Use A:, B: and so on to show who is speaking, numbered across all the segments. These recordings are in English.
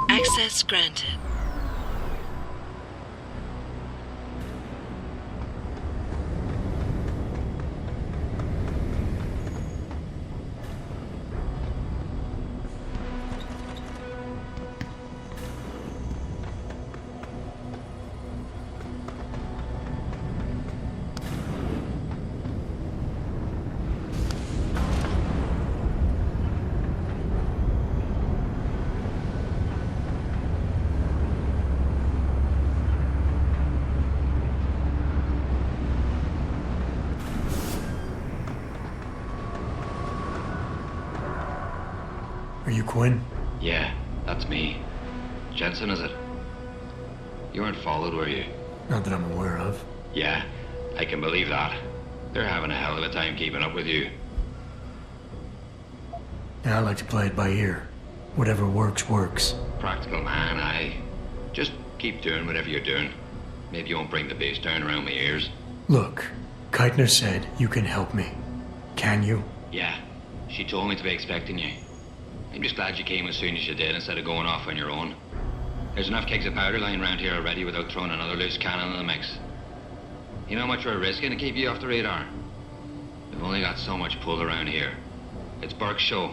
A: Access granted.
B: Are you Quinn?
C: Yeah, that's me. Jensen, is it? You weren't followed, were you?
B: Not that I'm aware of.
C: Yeah, I can believe that. They're having a hell of a time keeping up with you.
B: Yeah, I like to play it by ear. Whatever works, works.
C: Practical man, aye. Just keep doing whatever you're doing. Maybe you won't bring the bass down around my ears.
B: Look, Keitner said you can help me. Can you?
C: Yeah, she told me to be expecting you. I'm just glad you came as soon as you did instead of going off on your own. There's enough kegs of powder lying around here already without throwing another loose cannon in the mix. You know how much we're risking to keep you off the radar? We've only got so much pull around here. It's Burke's show,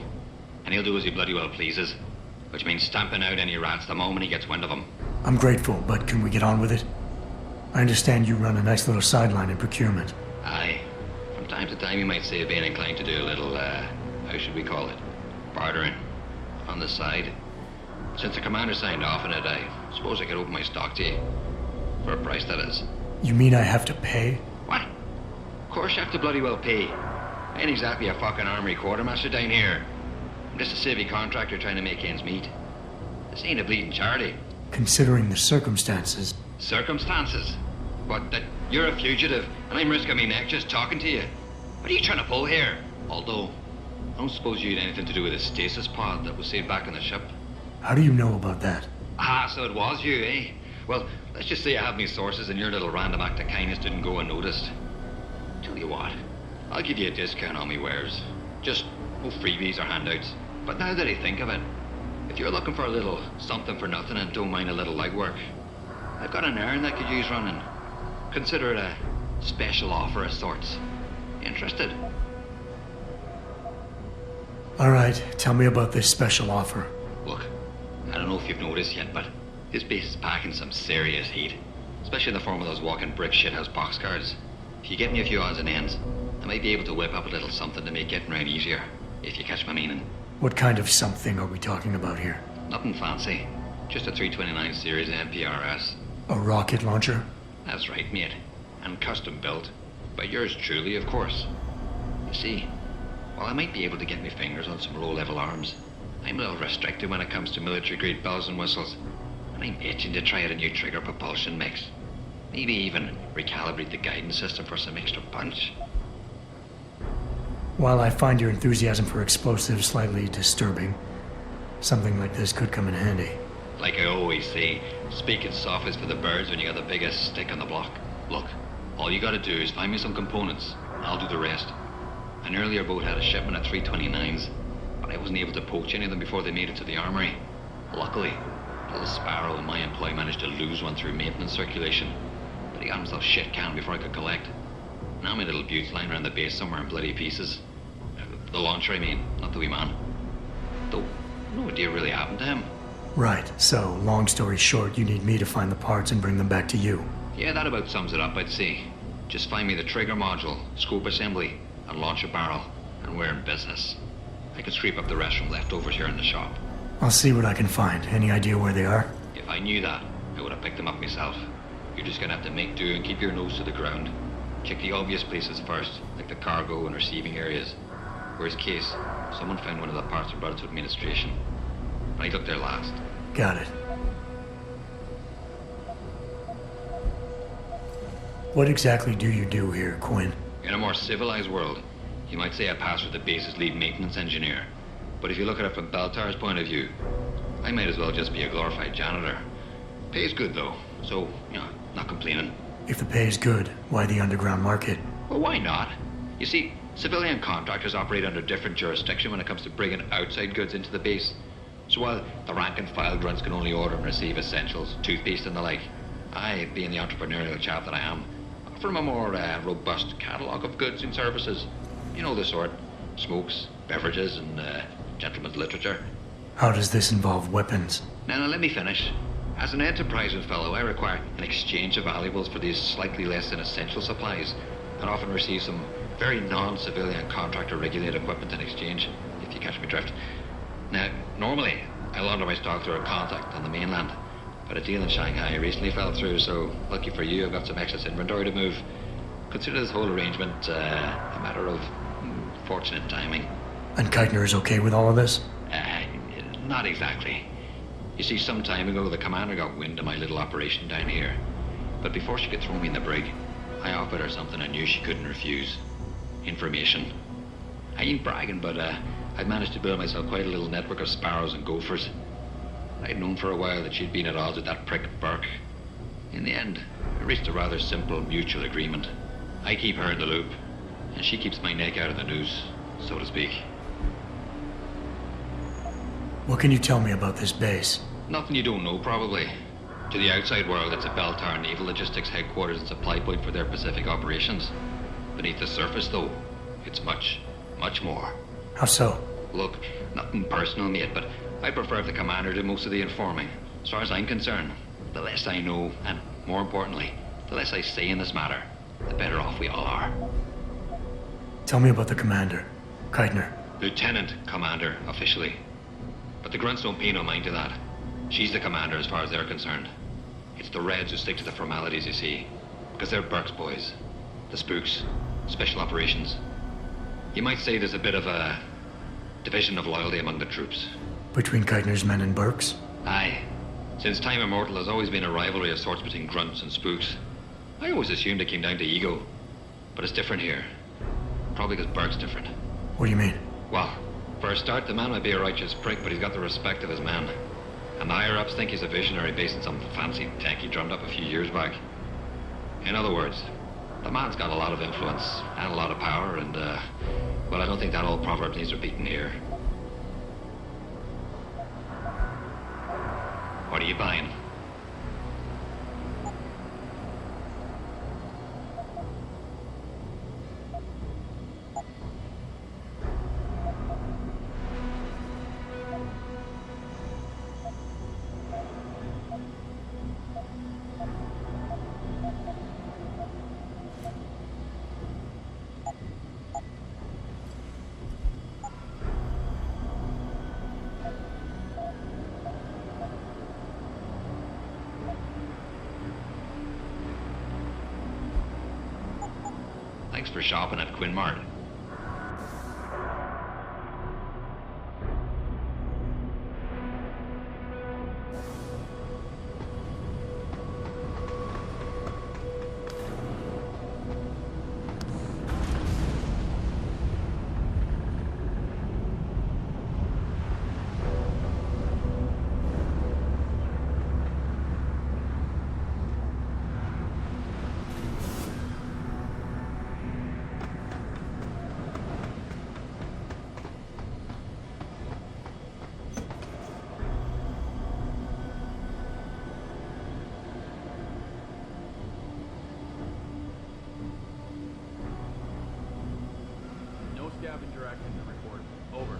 C: and he'll do as he bloody well pleases, which means stamping out any rats the moment he gets wind of them.
B: I'm grateful, but can we get on with it? I understand you run a nice little sideline in procurement.
C: Aye. From time to time you might say being inclined to do a little, how should we call it? Bartering. On the side. Since the commander signed off on it, I suppose I could open my stock to you. For a price, that is.
B: You mean I have to pay?
C: What? Of course you have to bloody well pay. I ain't exactly a fucking armory quartermaster down here. I'm just a civvy contractor trying to make ends meet. This ain't a bleeding charity.
B: Considering the circumstances.
C: Circumstances? What, that you're a fugitive and I'm risking my neck just talking to you? What are you trying to pull here? Although, I don't suppose you had anything to do with the stasis pod that was saved back on the ship.
B: How do you know about that?
C: Ah, so it was you, eh? Well, let's just say I have me sources and your little random act of kindness didn't go unnoticed. Tell you what, I'll give you a discount on me wares. Just no freebies or handouts. But now that I think of it, if you're looking for a little something for nothing and don't mind a little legwork, I've got an errand that could use running. Consider it a special offer of sorts. Interested?
B: All right, tell me about this special offer.
C: Look, I don't know if you've noticed yet, but this base is packing some serious heat. Especially in the form of those walking brick shithouse boxcars. If you get me a few odds and ends, I might be able to whip up a little something to make getting around easier, if you catch my meaning.
B: What kind of something are we talking about here?
C: Nothing fancy. Just a 329 series NPRS.
B: A rocket launcher?
C: That's right, mate. And custom built. By yours truly, of course. You see, while I might be able to get my fingers on some low-level arms, I'm a little restricted when it comes to military-grade bells and whistles. And I'm itching to try out a new trigger propulsion mix. Maybe even recalibrate the guidance system for some extra punch.
B: While I find your enthusiasm for explosives slightly disturbing, something like this could come in handy.
C: Like I always say, speaking soft is for the birds when you got the biggest stick on the block. Look, all you gotta do is find me some components, and I'll do the rest. An earlier boat had a shipment of 329s, but I wasn't able to poach any of them before they made it to the armory. Luckily, little Sparrow in my employ managed to lose one through maintenance circulation, but he got himself shit canned before I could collect. Now my little bute's lying around the base somewhere in bloody pieces. The launcher, I mean, not the wee man. Though, no idea really happened to him.
B: Right, so, long story short, you need me to find the parts and bring them back to you.
C: Yeah, that about sums it up, I'd say. Just find me the trigger module, scope assembly, and launch a barrel, and we're in business. I can scrape up the rest from leftovers here in the shop.
B: I'll see what I can find. Any idea where they are?
C: If I knew that, I would have picked them up myself. You're just gonna have to make do and keep your nose to the ground. Check the obvious places first, like the cargo and receiving areas. Worst case, someone found one of the parts and brought it to administration. But I looked there last.
B: Got it. What exactly do you do here, Quinn?
C: In a more civilized world, you might say I pass for the base's lead maintenance engineer. But if you look at it from Beltar's point of view, I might as well just be a glorified janitor. Pays good though, so, not complaining.
B: If the pay is good, why the underground market?
C: Well, why not? You see, Civilian contractors operate under different jurisdiction when it comes to bringing outside goods into the base. So while the rank and file grunts can only order and receive essentials, toothpaste and the like, I, being the entrepreneurial chap that I am, offer them a more robust catalogue of goods and services. You know the sort. Smokes, beverages, and gentleman's literature.
B: How does this involve weapons?
C: Now, let me finish. As an enterprising fellow, I require an exchange of valuables for these slightly less than essential supplies, and often receive some very non-civilian contractor-regulated equipment in exchange, if you catch me drift. Now, normally, I launder my stock through a contact on the mainland, but a deal in Shanghai recently fell through, so lucky for you, I've got some excess inventory to move. Consider this whole arrangement a matter of fortunate timing.
B: And Keitner is okay with all of this?
C: Not exactly. You see, some time ago, the commander got wind of my little operation down here. But before she could throw me in the brig, I offered her something I knew she couldn't refuse. Information. I ain't bragging, but I've managed to build myself quite a little network of sparrows and gophers. I'd known for a while that she'd been at odds with that prick Burke. In the end, we reached a rather simple mutual agreement. I keep her in the loop, and she keeps my neck out of the noose, so to speak.
B: What can you tell me about this base?
C: Nothing you don't know, probably. To the outside world, it's a Beltar naval logistics headquarters and supply point for their Pacific operations. Beneath the surface, though, it's much, much more.
B: How so?
C: Look, nothing personal, mate, but I prefer if the commander did most of the informing. As far as I'm concerned, the less I know, and more importantly, the less I say in this matter, the better off we all are.
B: Tell me about the commander, Keitner.
C: Lieutenant Commander, officially. But the grunts don't pay no mind to that. She's the commander as far as they're concerned. It's the Reds who stick to the formalities, you see. Because they're Burke's boys. The spooks. Special operations. You might say there's a bit of a division of loyalty among the troops.
B: Between Keitner's men and Burke's?
C: Aye. Since time immemorial, there's always been a rivalry of sorts between grunts and spooks. I always assumed it came down to ego. But it's different here. Probably because Burke's different.
B: What do you mean?
C: Well, for a start, the man might be a righteous prick, but he's got the respect of his men. And the higher-ups think he's a visionary based on some fancy tech he drummed up a few years back. In other words, the man's got a lot of influence and a lot of power, and, well, I don't think that old proverb needs repeating here. What are you buying? Thanks for shopping at Quinn Mart.
D: Scavenger acting to report. Over.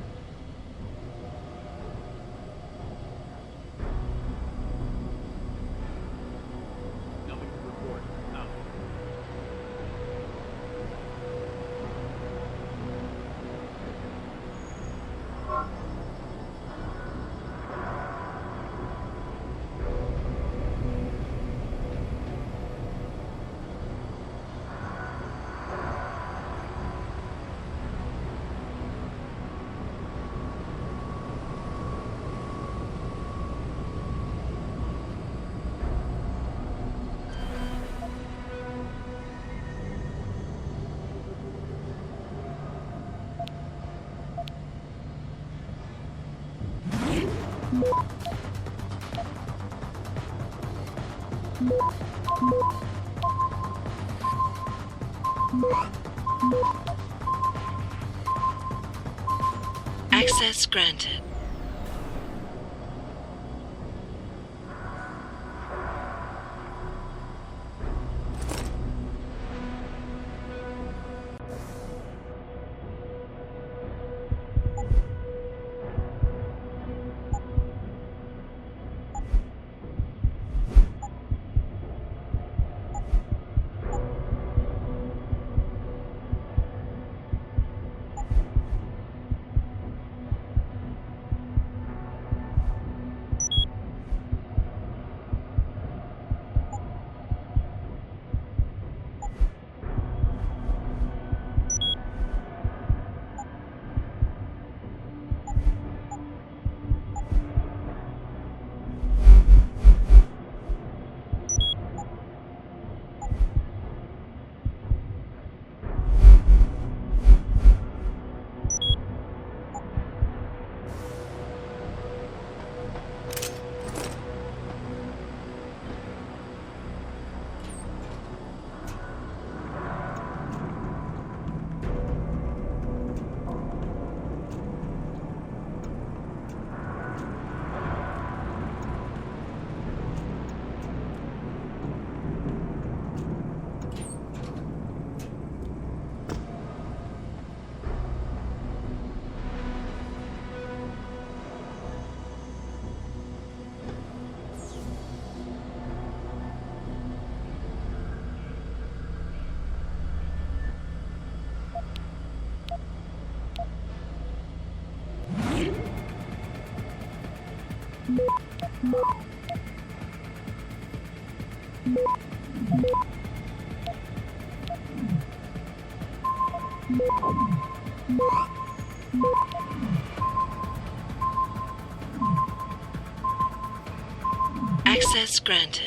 D: Nothing to report. Out.
A: Access granted. Access granted.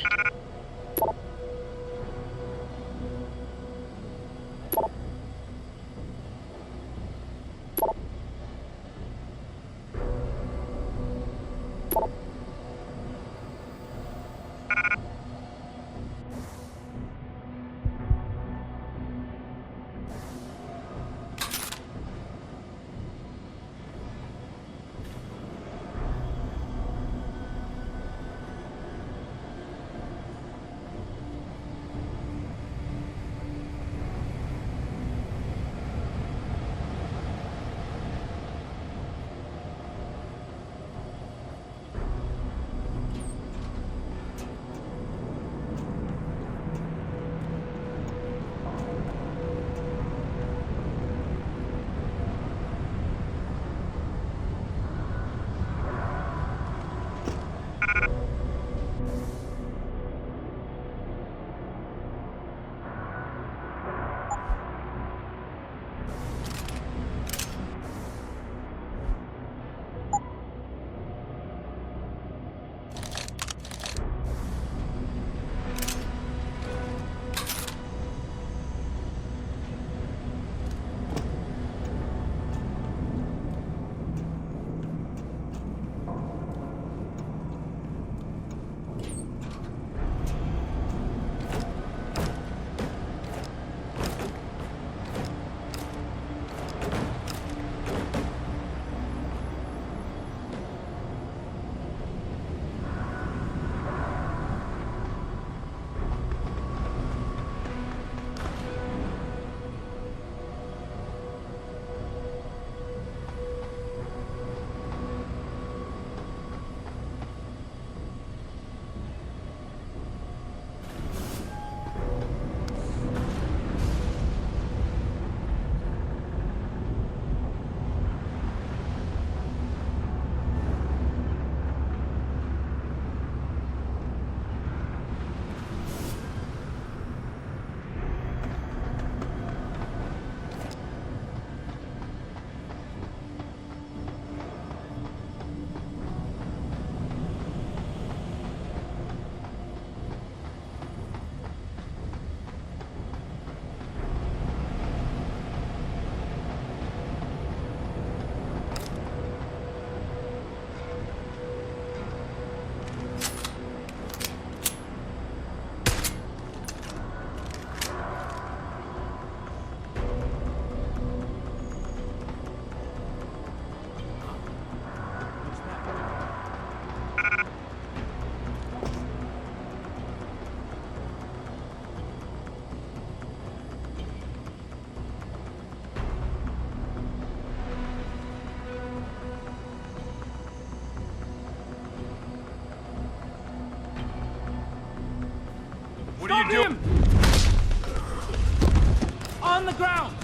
D: ground!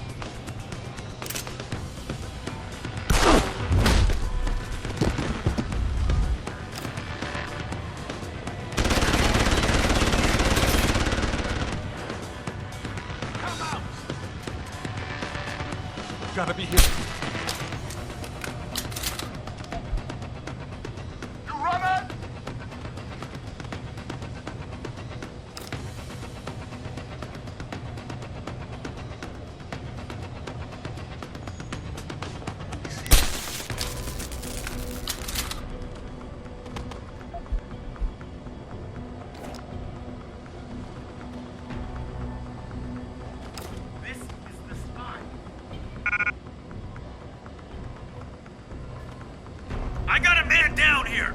D: Come out!
E: Gotta be here. You running?
D: This is the spot. I got a man down here!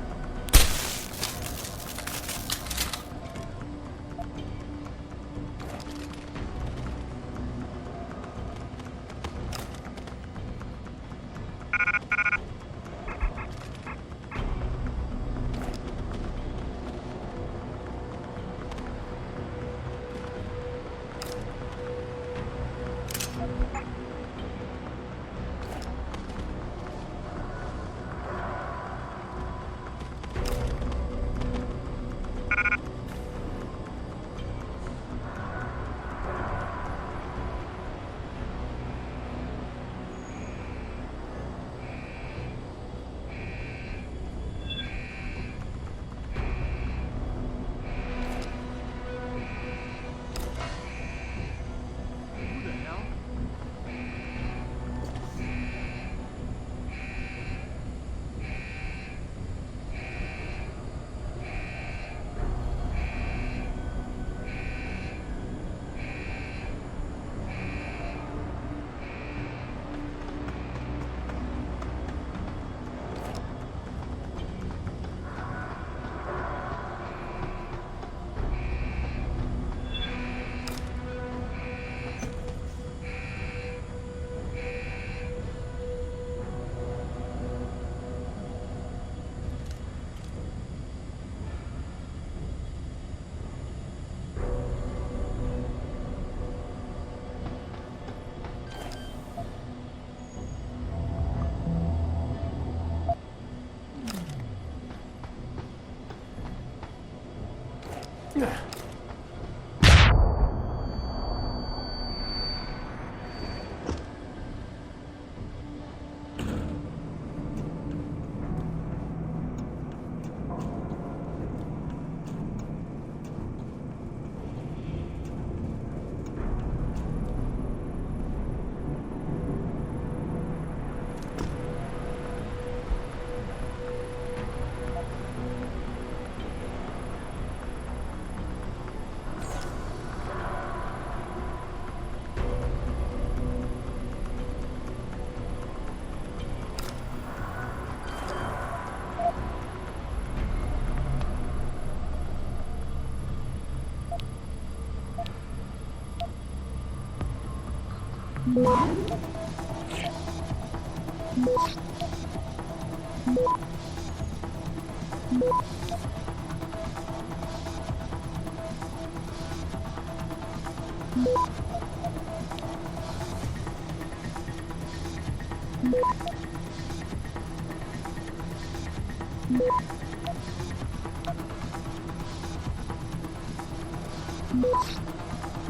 D: Who the hell?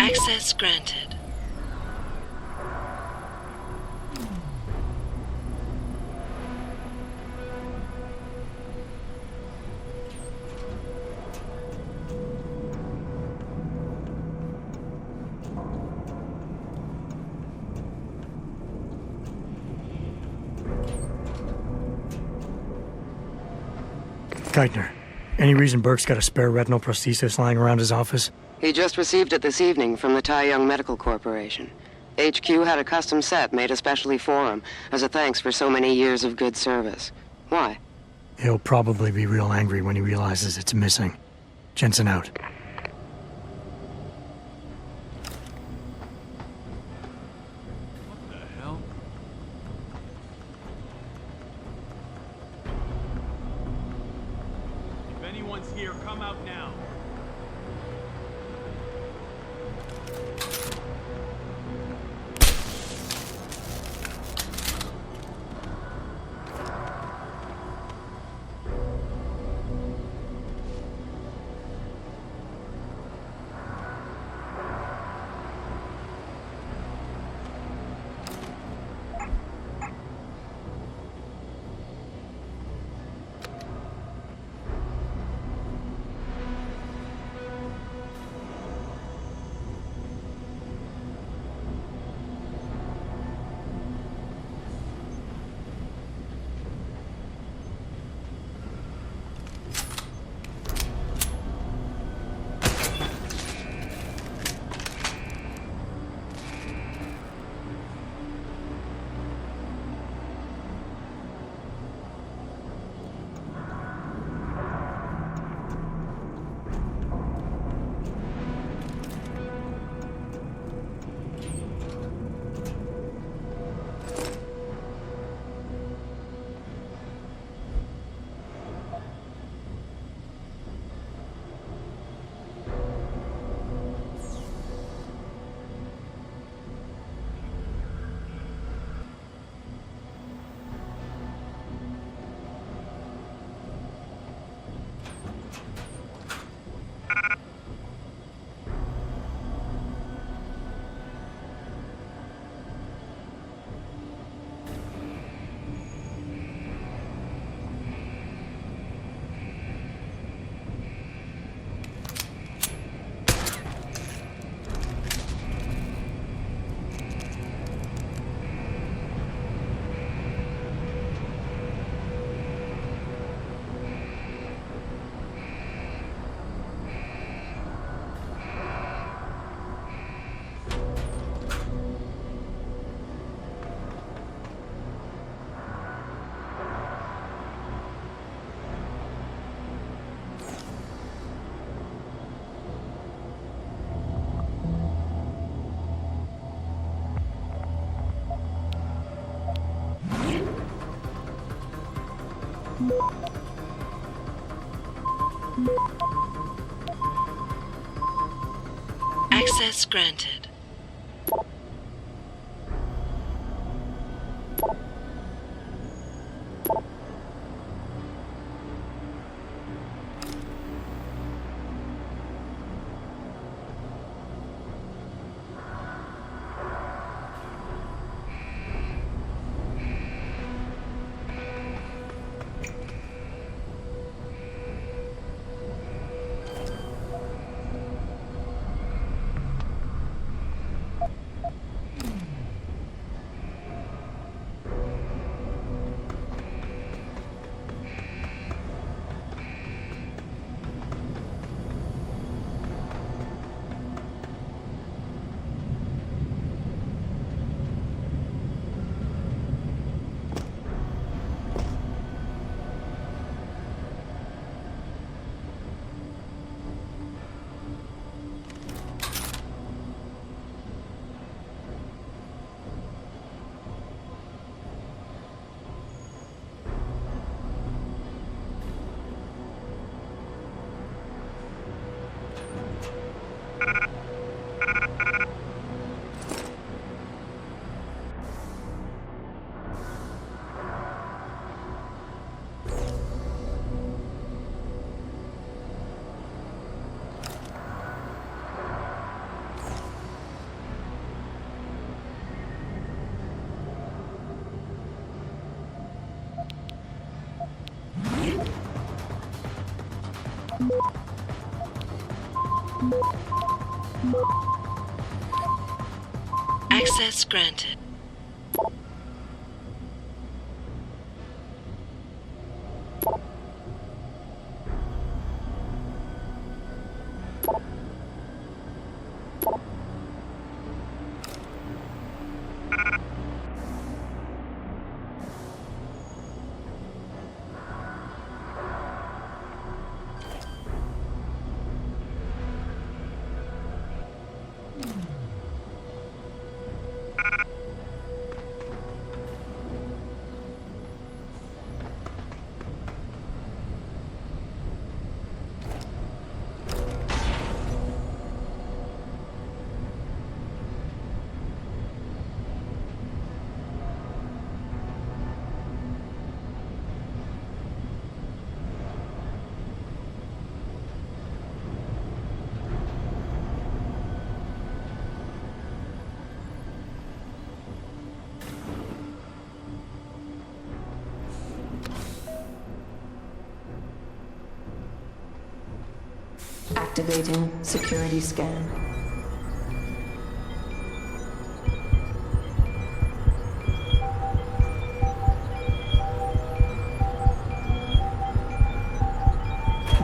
A: Access granted.
B: Geithner, any reason Burke's got a spare retinal prosthesis lying around his office?
F: He just received it this evening from the Tai Young Medical Corporation. HQ had a custom set made especially for him, as a thanks for so many years of good service. Why?
B: He'll probably be real angry when he realizes it's missing. Jensen out.
D: What the hell? If anyone's here, come out now.
A: Access granted. Access granted.
G: Activating security scan.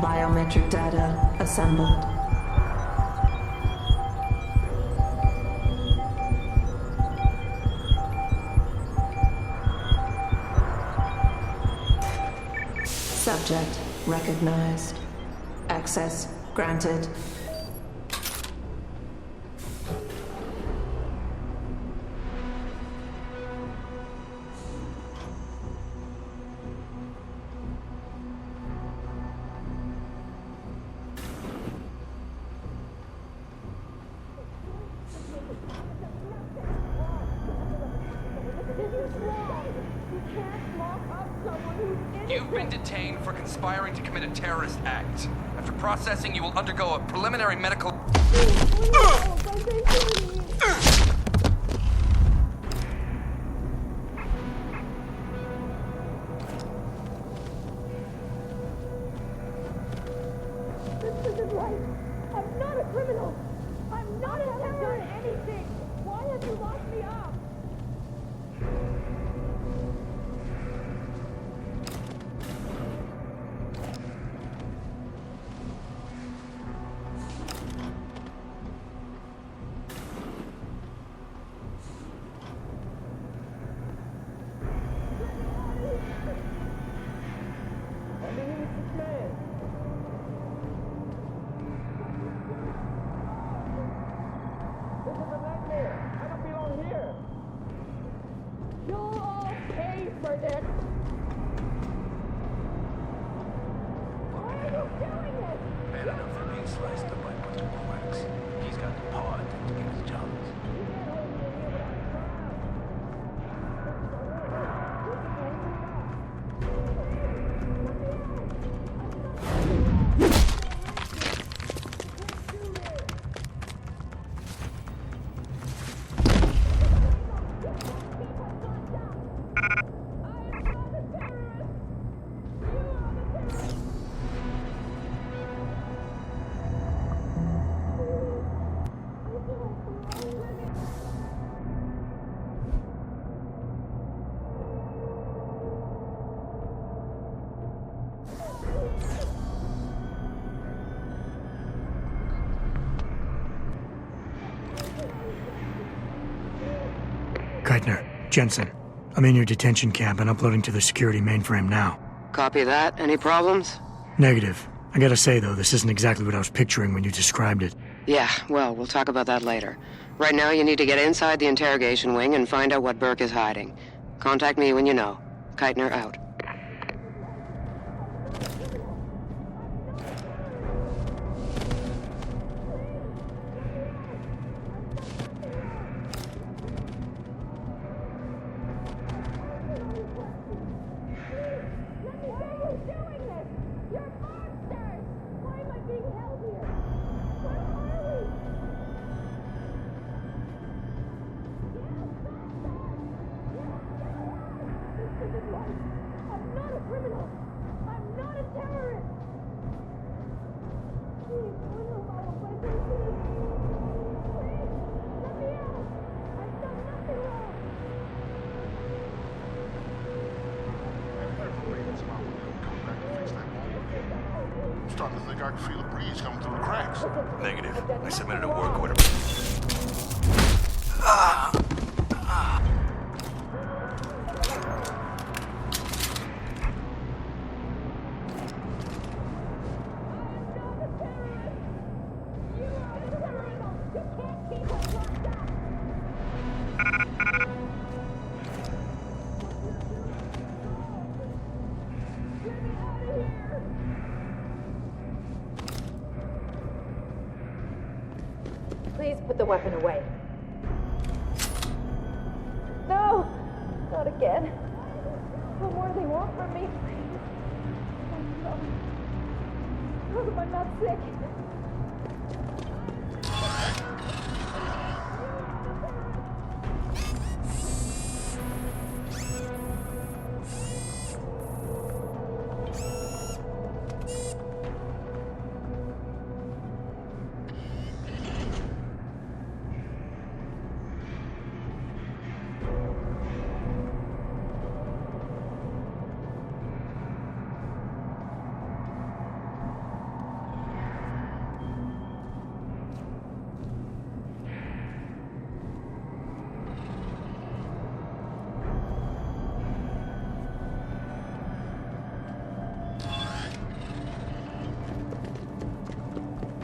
G: Biometric data assembled. Subject recognized. Access granted.
E: You've been detained for conspiring to commit a terrorist act. After processing, you will undergo a preliminary medical...
H: This isn't right. I'm not a criminal. I'm not a terrorist. Done anything. Why have you locked me up? You'll all pay for this!
I: sliced up by a bunch of quacks. He's got the power to get his jobs.
B: Keitner, Jensen, I'm in your detention camp and uploading to the security mainframe now.
F: Copy that. Any problems?
B: Negative. I gotta say, though, this isn't exactly what I was picturing when you described it.
F: Yeah, well, we'll talk about that later. Right now, you need to get inside the interrogation wing and find out what Burke is hiding. Contact me when you know. Keitner out.
J: Starting to think I can feel a breeze coming through the cracks.
I: Negative. I submitted a work order.
H: Please put the weapon away. No! Not again. What more do they want from me? Please. I hope I'm not sick.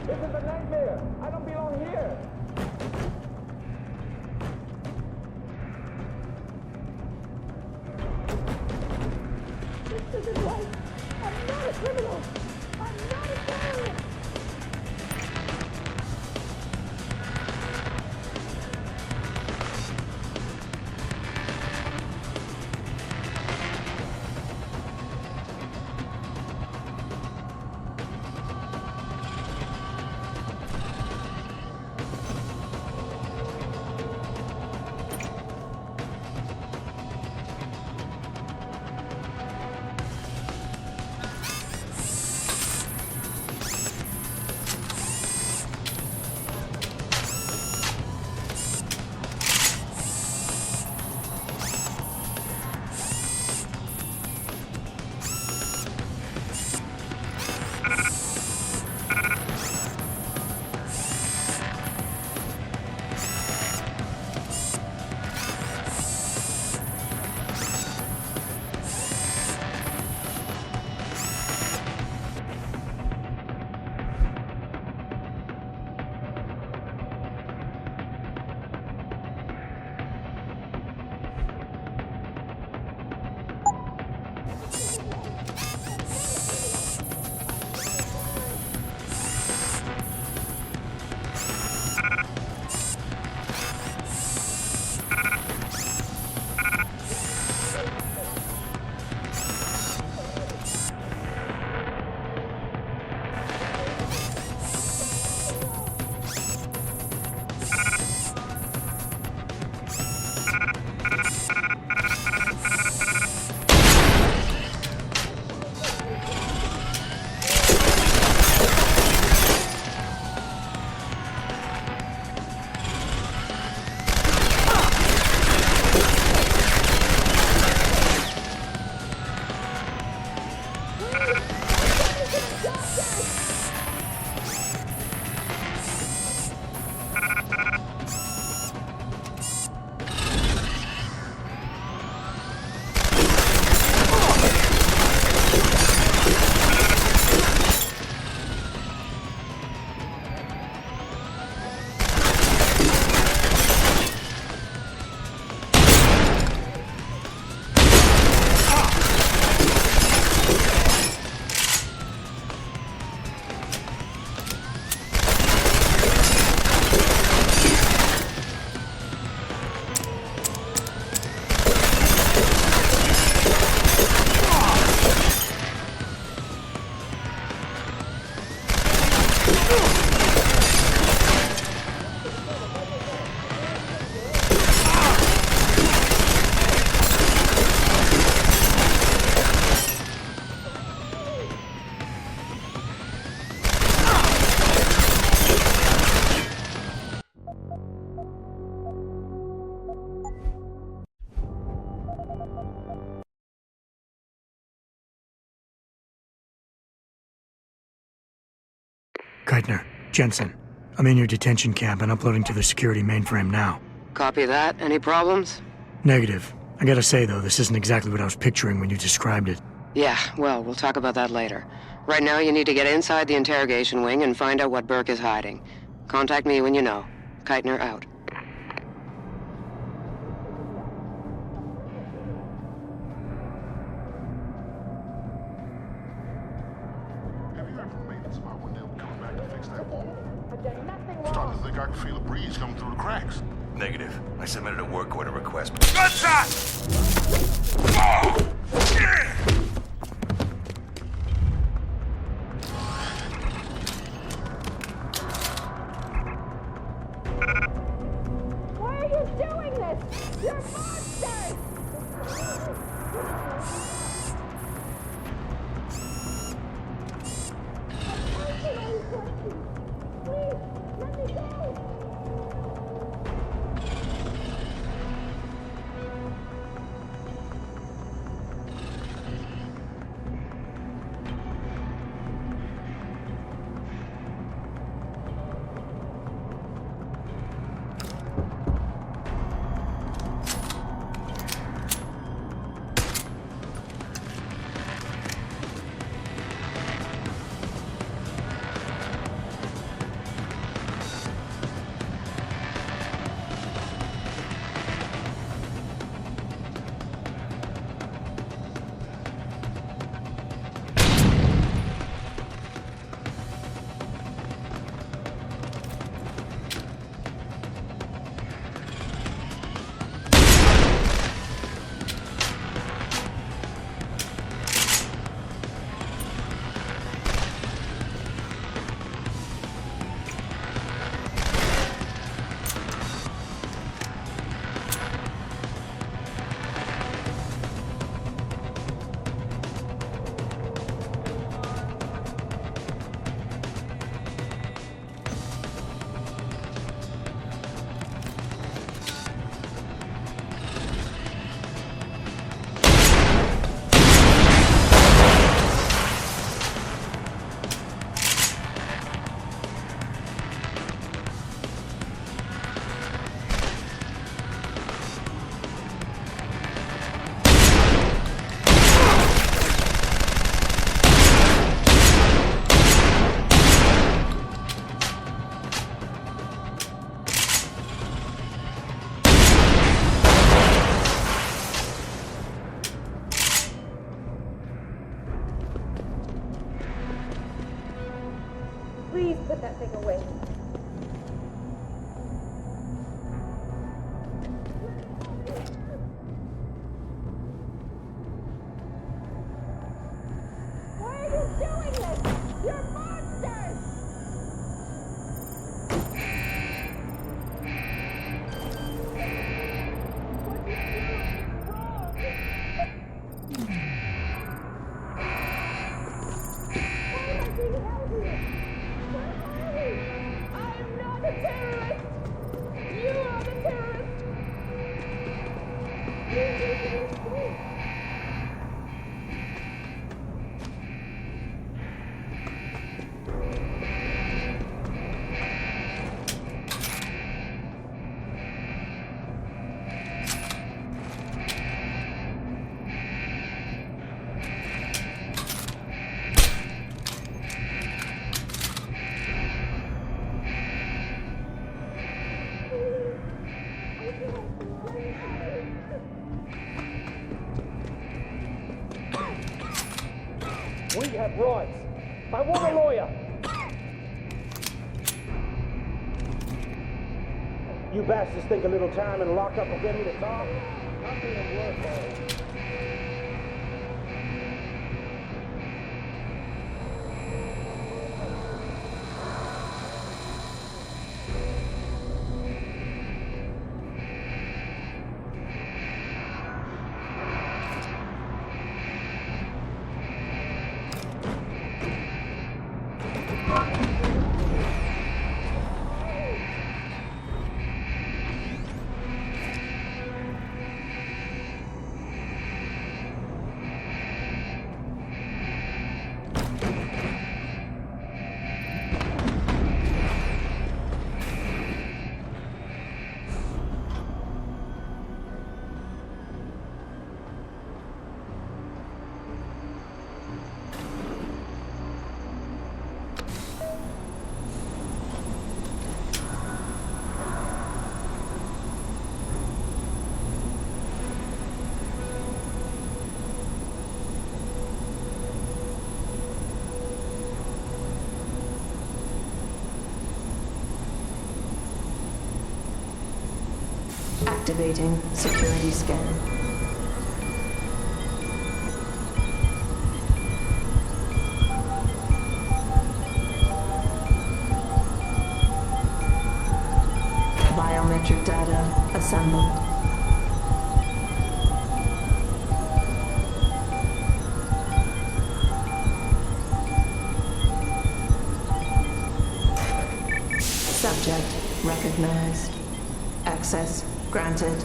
D: This is a nightmare. I don't belong here.
H: This isn't right. I'm not a criminal. I'm not a terrorist.
B: Keitner, Jensen. I'm in your detention camp and uploading to the security mainframe now.
F: Copy that. Any problems?
B: Negative. I gotta say, though, this isn't exactly what I was picturing when you described it.
F: Yeah, well, we'll talk about that later. Right now, you need to get inside the interrogation wing and find out what Burke is hiding. Contact me when you know. Keitner out.
J: Have you heard from maintenance about when they'll be coming back to fix that wall?
H: I've done nothing
J: I'm starting
H: wrong.
J: to think I can feel a breeze coming through the cracks.
I: Negative. I submitted a work order request. Gunshot!
H: Why are you doing this? You're monsters! Please, let me go! Please put that thing away. Why are you doing this? You're monsters! I'm not a terrorist! You are the terrorist!
D: We have rights. I want a lawyer. You bastards think a little time and lock up will get me to talk? I'm being worth.
G: Activating security scan. Biometric data assembled. Subject recognized. Access granted.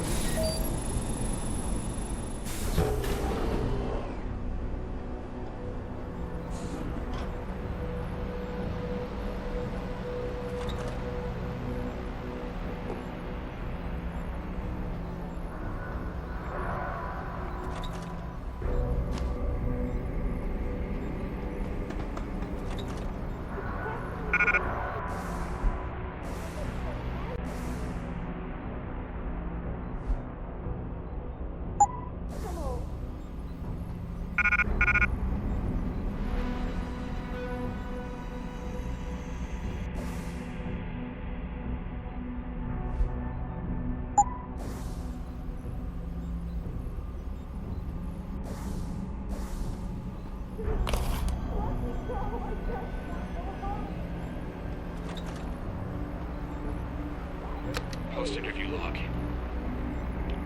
K: Post-interview log.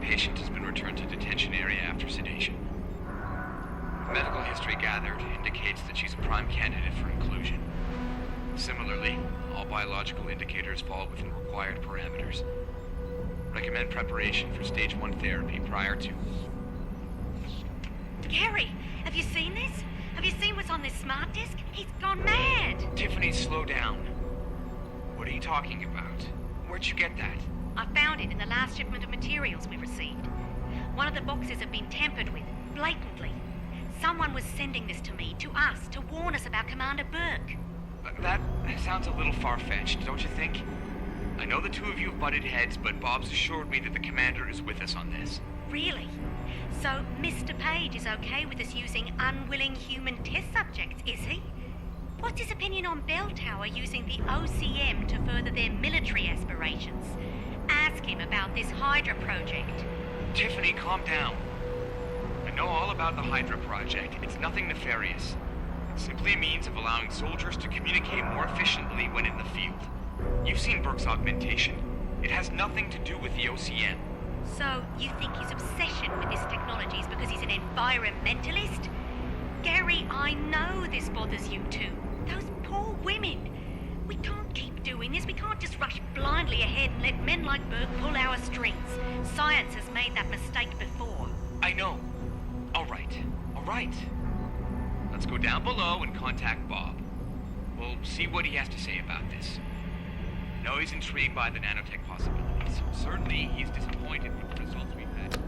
K: Patient has been returned to detention area after sedation. Medical history gathered indicates that she's a prime candidate for inclusion. Similarly, all biological indicators fall within required parameters. Recommend preparation for stage 1 therapy prior to...
H: Gary, have you seen this? Have you seen what's on this smart disk? He's gone mad!
K: Tiffany, slow down. What are you talking about? Where'd you get that?
H: I found it in the last shipment of materials we received. One of the boxes had been tampered with, blatantly. Someone was sending this to me, to us, to warn us about Commander Burke.
K: That sounds a little far-fetched, don't you think? I know the two of you have butted heads, but Bob's assured me that the commander is with us on this.
H: Really? So Mr. Page is okay with us using unwilling human test subjects, is he? What's his opinion on Bell Tower using the OCM to further their military aspirations? Ask him about this Hydra project.
K: Tiffany, calm down. I know all about the Hydra project. It's nothing nefarious. It's simply a means of allowing soldiers to communicate more efficiently when in the field. You've seen Burke's augmentation. It has nothing to do with the OCM.
H: So, you think his obsession with this technology is because he's an environmentalist? Gary, I know this bothers you too. Those poor women. We can't keep doing this. We can't just rush blindly ahead and let men like Burke pull our strings. Science has made that mistake before.
K: I know. All right. Let's go down below and contact Bob. We'll see what he has to say about this. I know he's intrigued by the nanotech possibilities. Certainly, he's disappointed with the results we've had.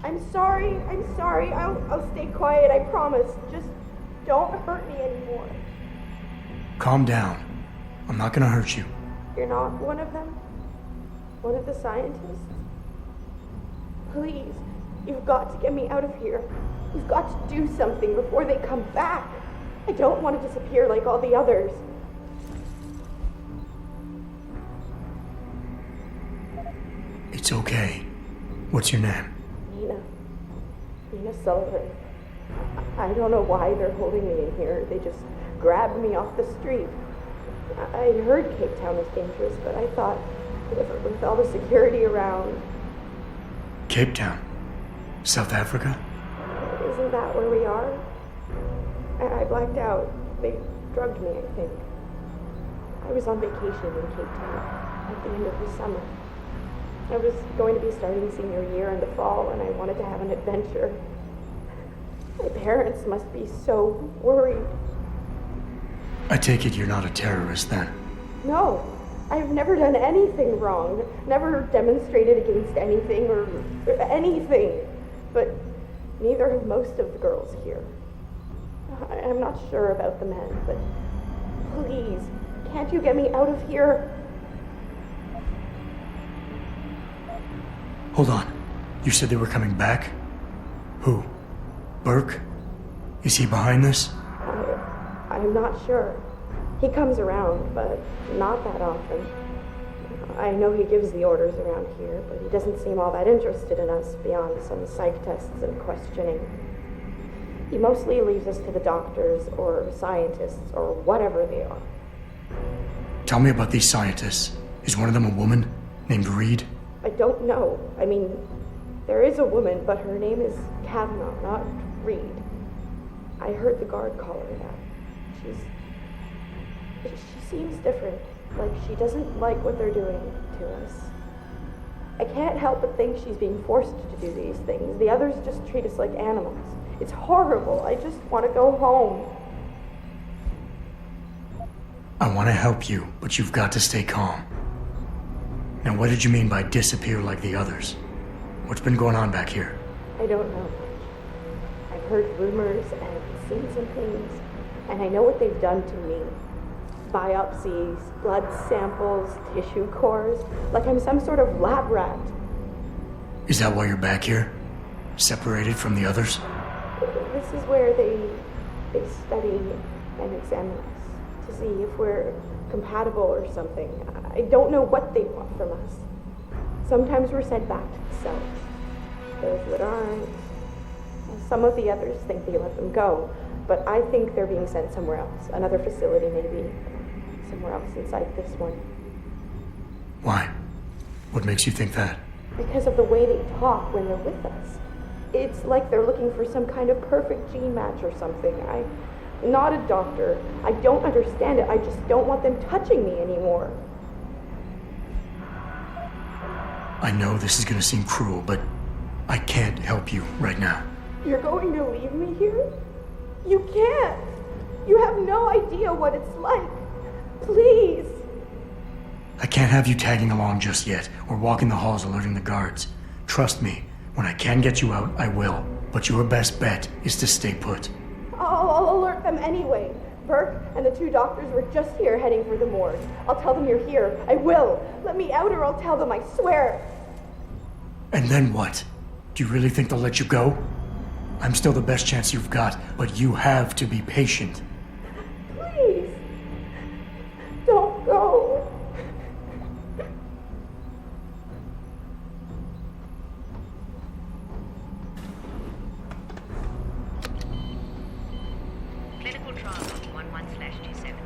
L: I'm sorry. I'll stay quiet, I promise. Just don't hurt me anymore.
B: Calm down. I'm not gonna hurt you.
L: You're not one of them? One of the scientists? Please, you've got to get me out of here. You've got to do something before they come back. I don't want to disappear like all the others.
B: It's okay. What's your name?
L: Nina Sullivan. I don't know why they're holding me in here. They just grabbed me off the street. I heard Cape Town was dangerous, but I thought with all the security around...
B: Cape Town? South Africa?
L: Isn't that where we are? I blacked out. They drugged me, I think. I was on vacation in Cape Town at the end of the summer. I was going to be starting senior year in the fall, and I wanted to have an adventure. My parents must be so worried.
B: I take it you're not a terrorist, then?
L: No. I've never done anything wrong. Never demonstrated against anything or anything. but neither have most of the girls here. I'm not sure about the men, but please, can't you get me out of here?
B: Hold on. You said they were coming back? Who? Burke? Is he behind this?
L: I'm not sure. He comes around, but not that often. I know he gives the orders around here, but he doesn't seem all that interested in us beyond some psych tests and questioning. He mostly leaves us to the doctors or scientists or whatever they are.
B: Tell me about these scientists. Is one of them a woman named Reed?
L: I don't know. I mean, there is a woman, but her name is Kavanaugh, not Reed. I heard the guard call her that. She seems different. Like she doesn't like what they're doing to us. I can't help but think she's being forced to do these things. The others just treat us like animals. It's horrible. I just want to go home.
B: I want to help you, but you've got to stay calm. Now, what did you mean by disappear like the others? What's been going on back here?
L: I don't know much. I've heard rumors and seen some things, and I know what they've done to me. Biopsies, blood samples, tissue cores, like I'm some sort of lab rat.
B: Is that why you're back here? Separated from the others?
L: This is where they study and examine us to see if we're compatible or something. I don't know what they want from us. Sometimes we're sent back to the cells. Those that aren't. Some of the others think they let them go, but I think they're being sent somewhere else. Another facility maybe. Somewhere else inside this one.
B: Why? What makes you think that?
L: Because of the way they talk when they're with us. It's like they're looking for some kind of perfect gene match or something. I'm not a doctor. I don't understand it. I just don't want them touching me anymore.
B: I know this is gonna seem cruel, but I can't help you right now.
L: You're going to leave me here? You can't. You have no idea what it's like. Please.
B: I can't have you tagging along just yet, or walking the halls alerting the guards. Trust me, when I can get you out, I will. But your best bet is to stay put.
L: I'll alert them anyway. Burke and the two doctors were just here heading for the morgue. I'll tell them you're here. I will. Let me out or I'll tell them, I swear.
B: And then what? Do you really think they'll let you go? I'm still the best chance you've got, but you have to be patient.
L: Please. Don't go.
H: Clinical trial log 11/27.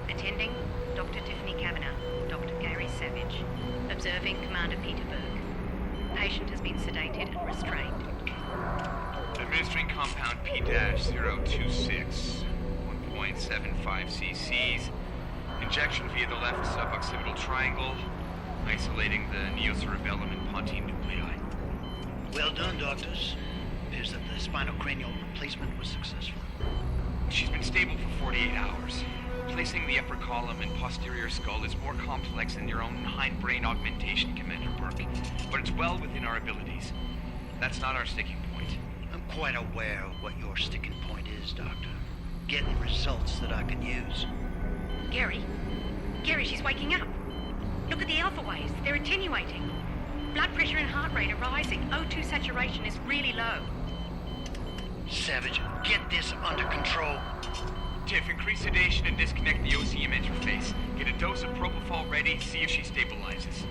H: Attending, Dr. Tiffany Kavanagh, Dr. Gary Savage. Observing Commander Peter Burke. Patient has been sedated and restrained.
K: Administering compound P-026, 1.75 cc's. Injection via the left suboccipital triangle, isolating the neocerebellum and pontine nuclei.
M: Well done, doctors. Appears that the spinal cranial replacement was successful.
K: She's been stable for 48 hours. Placing the upper column and posterior skull is more complex than your own hindbrain augmentation, Commander Burke, but it's well within our abilities. That's not our sticking point.
M: I'm quite aware of what your sticking point is, Doctor. Getting results that I can use.
H: Gary, she's waking up. Look at the alpha waves. They're attenuating. Blood pressure and heart rate are rising. O2 saturation is really low.
M: Savage, get this under control.
K: Tiff, increase sedation and disconnect the OCM interface. Get a dose of propofol ready, see if she stabilizes.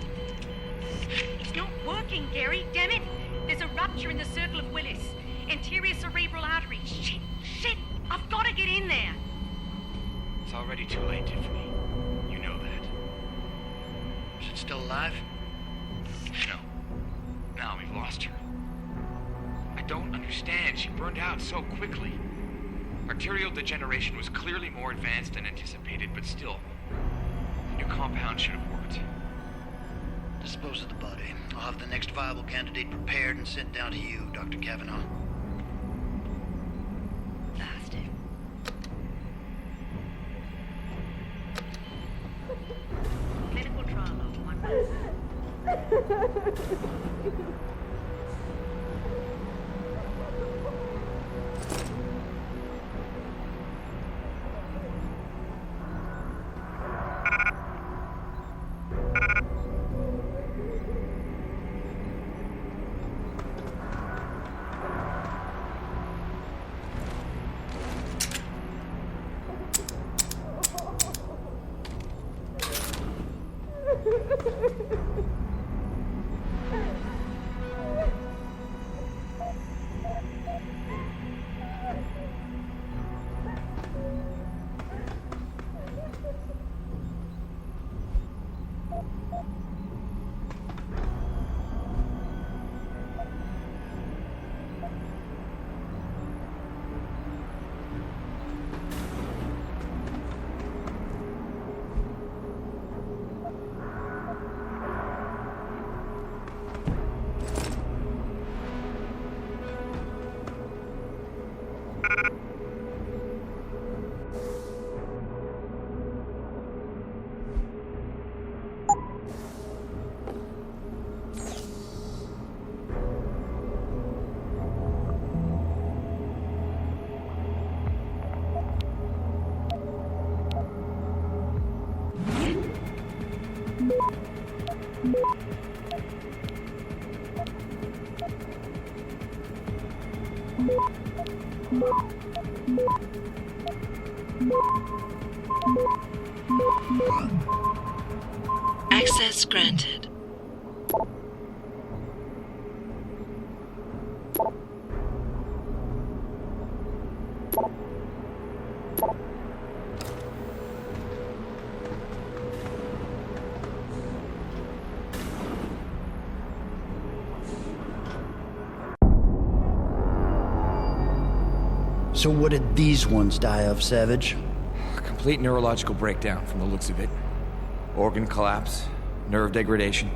H: It's not working, Gary. Damn it. There's a rupture in the circle of Willis. Anterior cerebral artery. Shit. I've got to get in there.
K: It's already too late, Tiffany. You know that.
M: Is it still alive?
K: No. Now we've lost her. I don't understand. She burned out so quickly. Arterial degeneration was clearly more advanced than anticipated, but still, the new compound should have worked.
M: Dispose of the body. I'll have the next viable candidate prepared and sent down to you, Dr. Kavanaugh.
H: Bastard. Clinical trial of 1 month.
A: Access granted.
M: So what did these ones die of, Savage?
E: Complete neurological breakdown from the looks of it. Organ collapse, nerve degradation.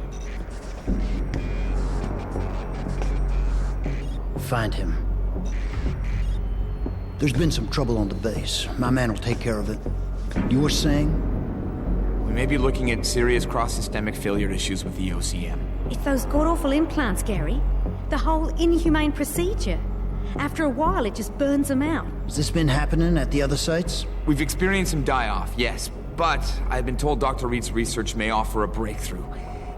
M: Find him. There's been some trouble on the base. My man will take care of it. You were saying?
E: We may be looking at serious cross-systemic failure issues with the OCM.
N: It's those god-awful implants, Gary. The whole inhumane procedure. After a while, it just burns them out.
M: Has this been happening at the other sites?
E: We've experienced some die-off, yes. But I've been told Dr. Reed's research may offer a breakthrough.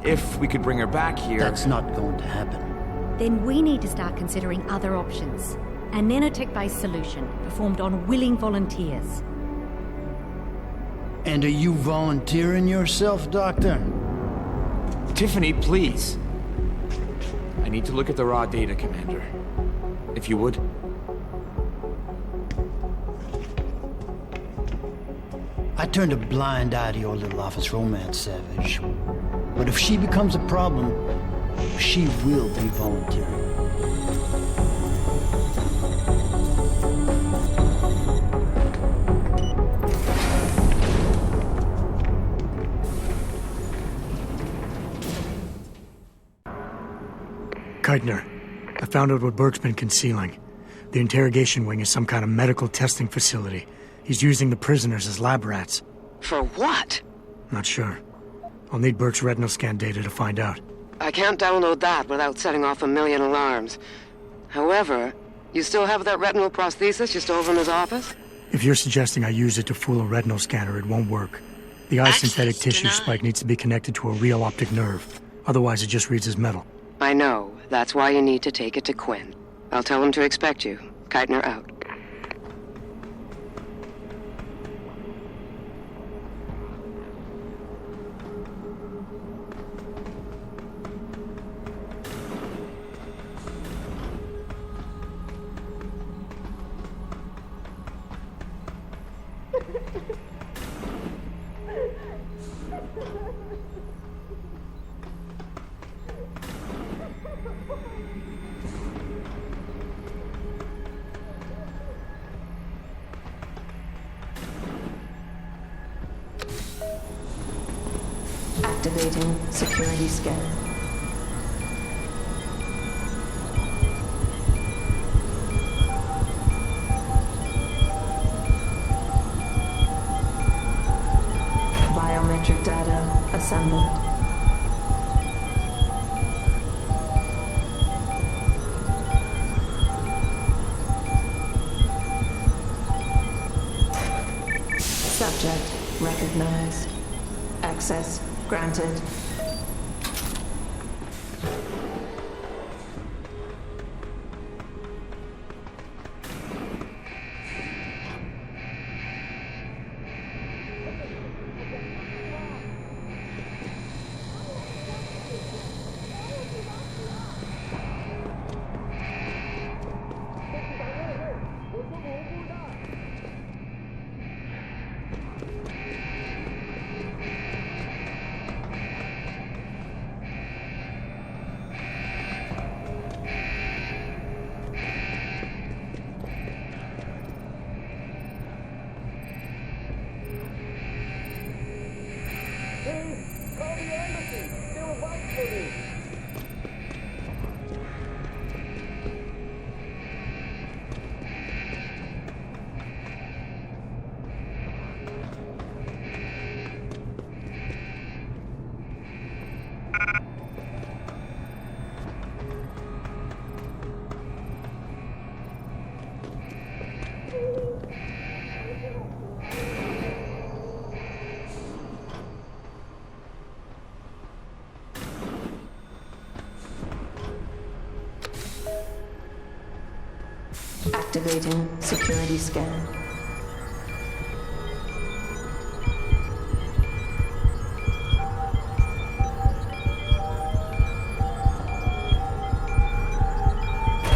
E: If we could bring her back here...
M: That's not going to happen.
N: Then we need to start considering other options. A nanotech-based solution performed on willing volunteers.
M: And are you volunteering yourself, Doctor?
E: Tiffany, please. I need to look at the raw data, Commander. If you would.
M: I turned a blind eye to your little office romance, Savage. But if she becomes a problem, she will be volunteering.
B: Keitner, I found out what Burke's been concealing. The interrogation wing is some kind of medical testing facility. He's using the prisoners as lab rats.
F: For what?
B: Not sure. I'll need Burke's retinal scan data to find out.
F: I can't download that without setting off a million alarms. However, you still have that retinal prosthesis you stole from his office?
B: If you're suggesting I use it to fool a retinal scanner, it won't work. The eye synthetic tissue
A: denied.
B: spike needs to be connected to a real optic nerve. Otherwise, it just reads as metal.
F: I know. That's why you need to take it to Quinn. I'll tell him to expect you. Keitner out.
G: Activating security scan. Biometric data assembled. Subject recognized. Access granted.
D: to your embassy. They were waiting for you.
G: Activating security scan.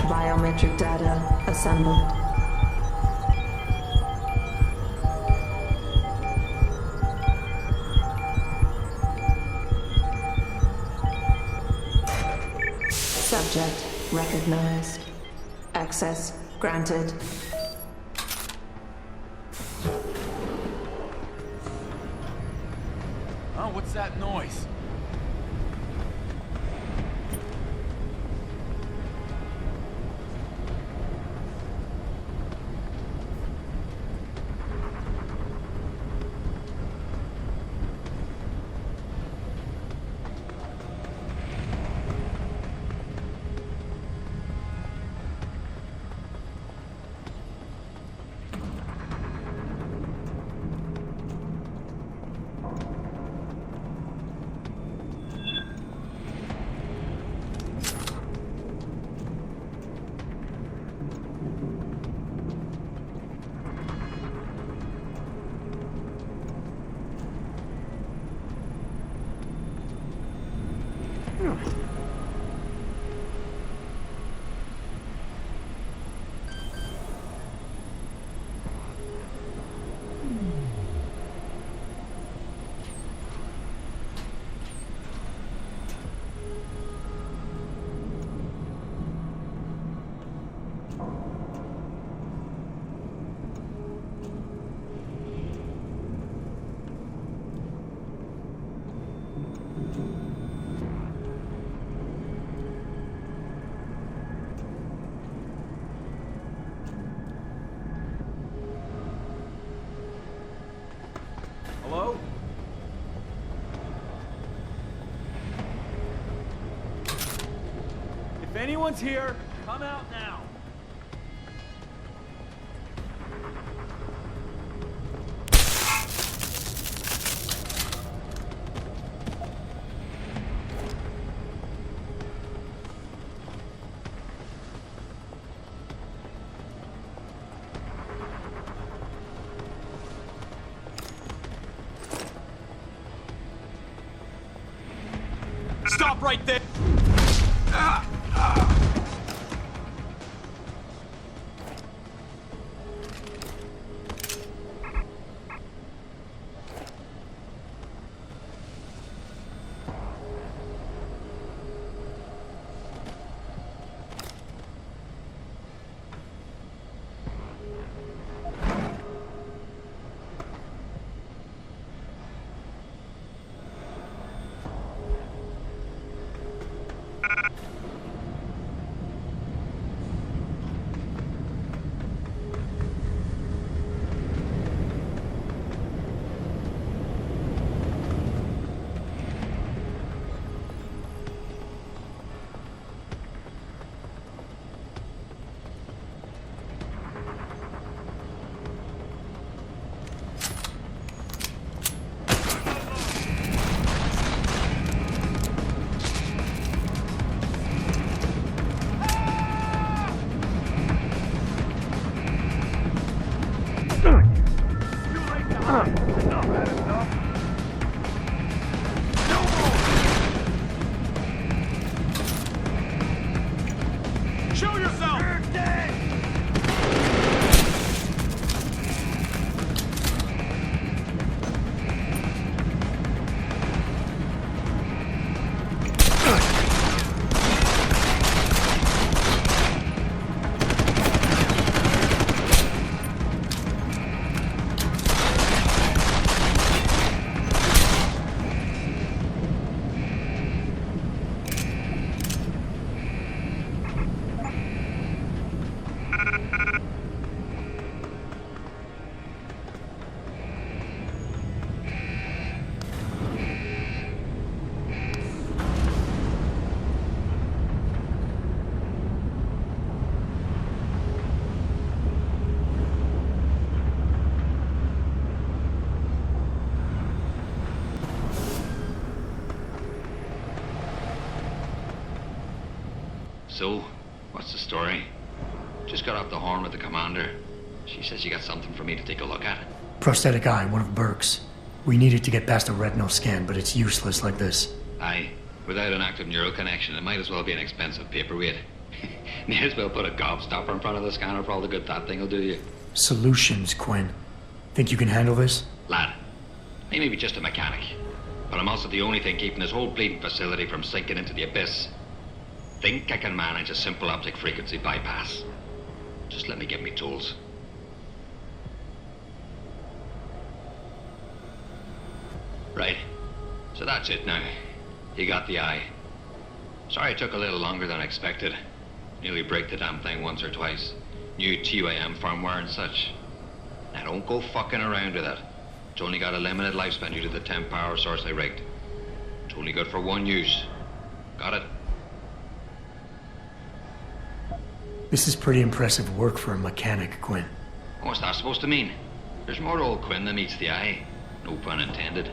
G: Biometric data assembled. Subject recognized. Access granted.
I: Oh, what's that noise? Hello? If anyone's here, come out now. Stop right there!
C: So, what's the story? Just got off the horn with the commander. She says she got something for me to take a look at.
B: Prosthetic eye, one of Burke's. We needed to get past a retinal scan, but it's useless like this.
C: Aye. Without an active neural connection, it might as well be an expensive paperweight. May as well put a gobstopper in front of the scanner for all the good that thing will do you.
B: Solutions, Quinn. Think you can handle this?
C: Lad, I may be just a mechanic, but I'm also the only thing keeping this whole bleeding facility from sinking into the abyss. Think I can manage a simple optic frequency bypass. Just let me get me tools. Right. So that's it now. You got the eye. Sorry it took a little longer than expected. Nearly break the damn thing once or twice. New TUAM firmware and such. Now don't go fucking around with it. It's only got a limited lifespan due to the 10 power source I rigged. It's only good for one use. Got it?
B: This is pretty impressive work for a mechanic, Quinn.
C: What's that supposed to mean? There's more to old Quinn than meets the eye. No pun intended.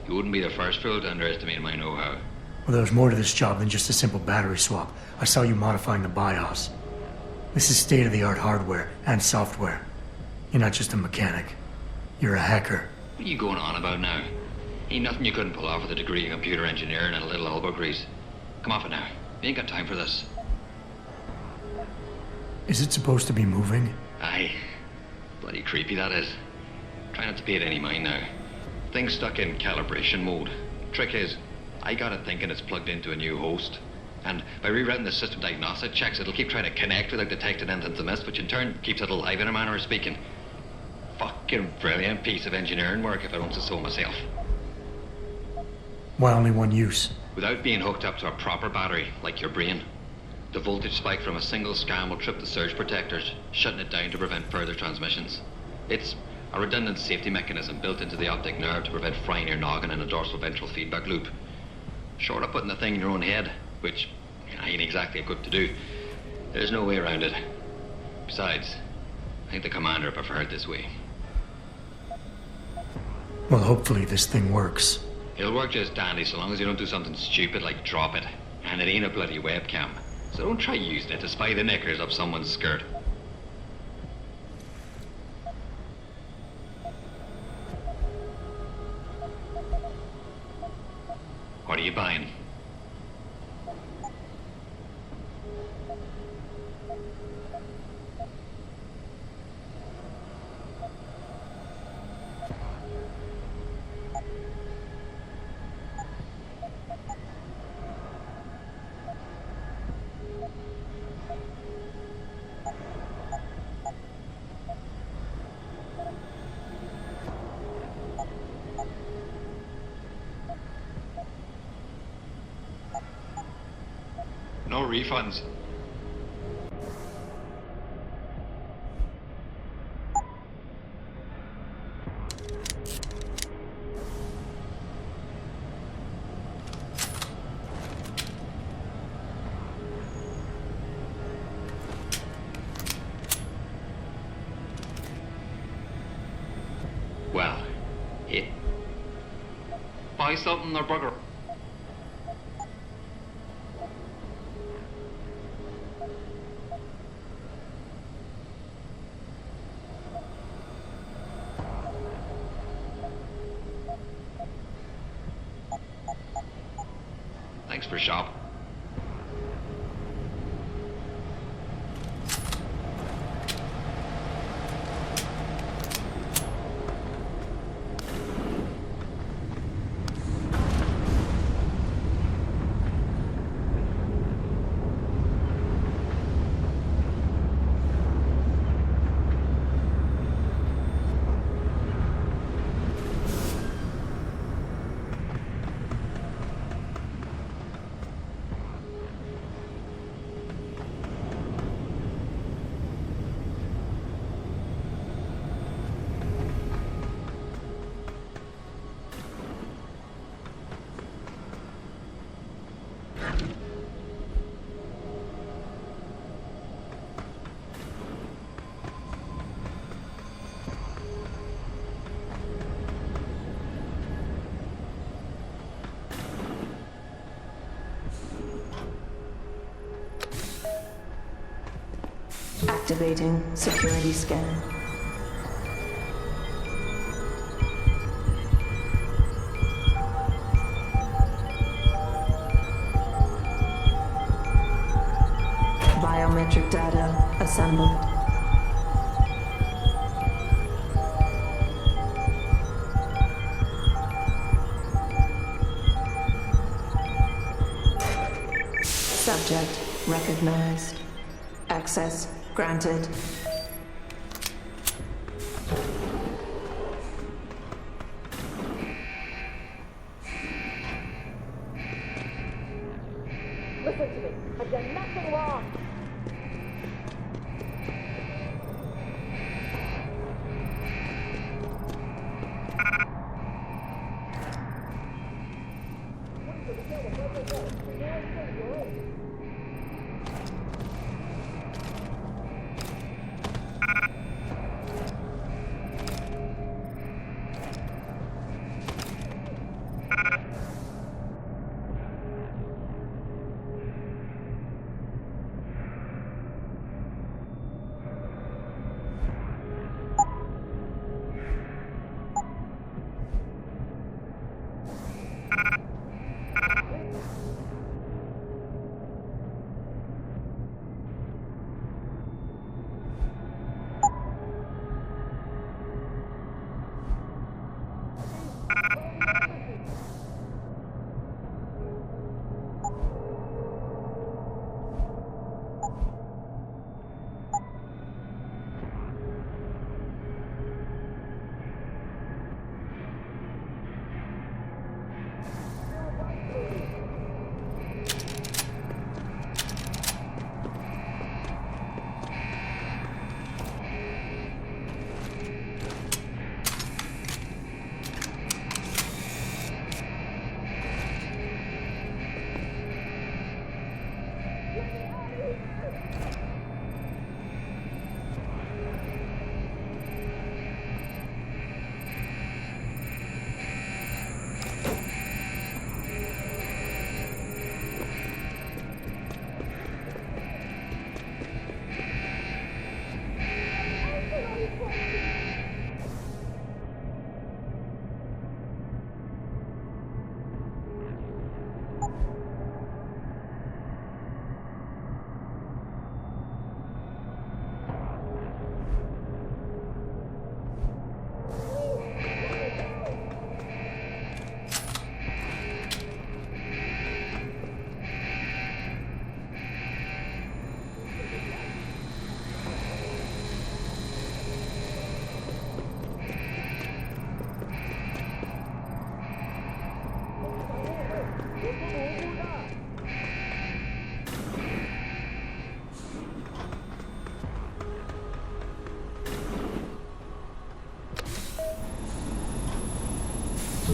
C: You wouldn't be the first fool to underestimate my know-how.
B: Well, there's more to this job than just a simple battery swap. I saw you modifying the BIOS. This is state-of-the-art hardware and software. You're not just a mechanic. You're a hacker.
C: What are you going on about now? Ain't nothing you couldn't pull off with a degree in computer engineering and a little elbow grease. Come off it now. We ain't got time for this.
B: Is it supposed to be moving?
C: Aye. Bloody creepy that is. Try not to pay it any mind now. Thing's stuck in calibration mode. Trick is, I got it thinking it's plugged into a new host. And by rewriting the system diagnostic checks, it'll keep trying to connect without detecting anything's amiss, which in turn keeps it alive in a manner of speaking. Fucking brilliant piece of engineering work if I don't say so myself.
B: Why only one use?
C: Without being hooked up to a proper battery, like your brain. The voltage spike from a single scan will trip the surge protectors, shutting it down to prevent further transmissions. It's a redundant safety mechanism built into the optic nerve to prevent frying your noggin in a dorsal ventral feedback loop. Short of putting the thing in your own head, which I ain't exactly equipped to do, there's no way around it. Besides, I think the commander preferred it this way.
B: Well, hopefully this thing works.
C: It'll work just dandy so long as you don't do something stupid like drop it. And it ain't a bloody webcam. So don't try using it to spy the knickers up someone's skirt. What are you buying? No refunds. Well, it. Buy something or bugger. Thanks for shop.
G: Activating security scan. Biometric data assembled. Subject recognized. Access granted.
L: Listen to me. I've done nothing wrong.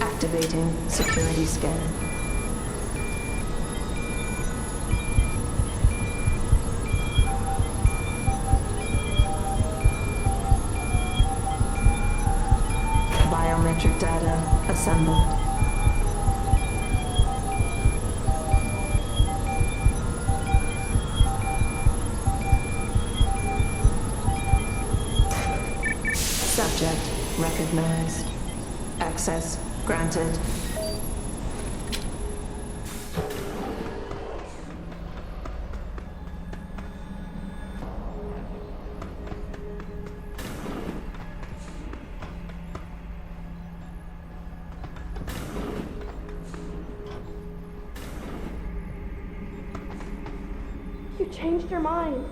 G: Activating security scan. Biometric data assembled. Subject recognized. Access granted.
L: You changed your mind.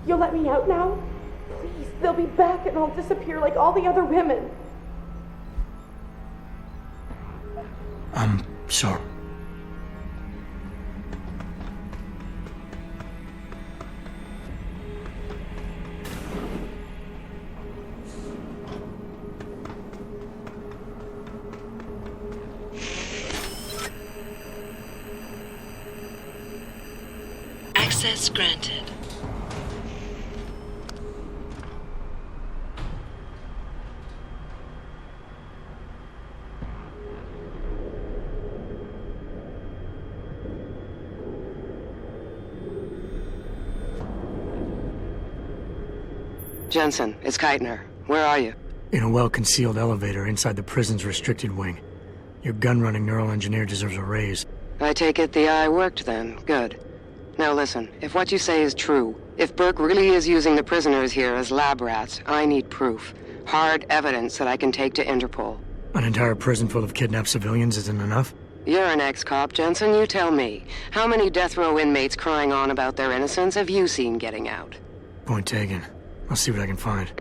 L: You'll let me out now? Please, they'll be back and I'll disappear like all the other women.
B: I'm sorry.
A: Access granted.
F: Jensen, it's Keitner. Where are you?
B: In a well-concealed elevator inside the prison's restricted wing. Your gun-running neural engineer deserves a raise.
F: I take it the eye worked then. Good. Now listen, if what you say is true, if Burke really is using the prisoners here as lab rats, I need proof. Hard evidence that I can take to Interpol.
B: An entire prison full of kidnapped civilians isn't enough?
F: You're an ex-cop, Jensen. You tell me. How many death row inmates crying on about their innocence have you seen getting out?
B: Point taken. I'll see what I can find.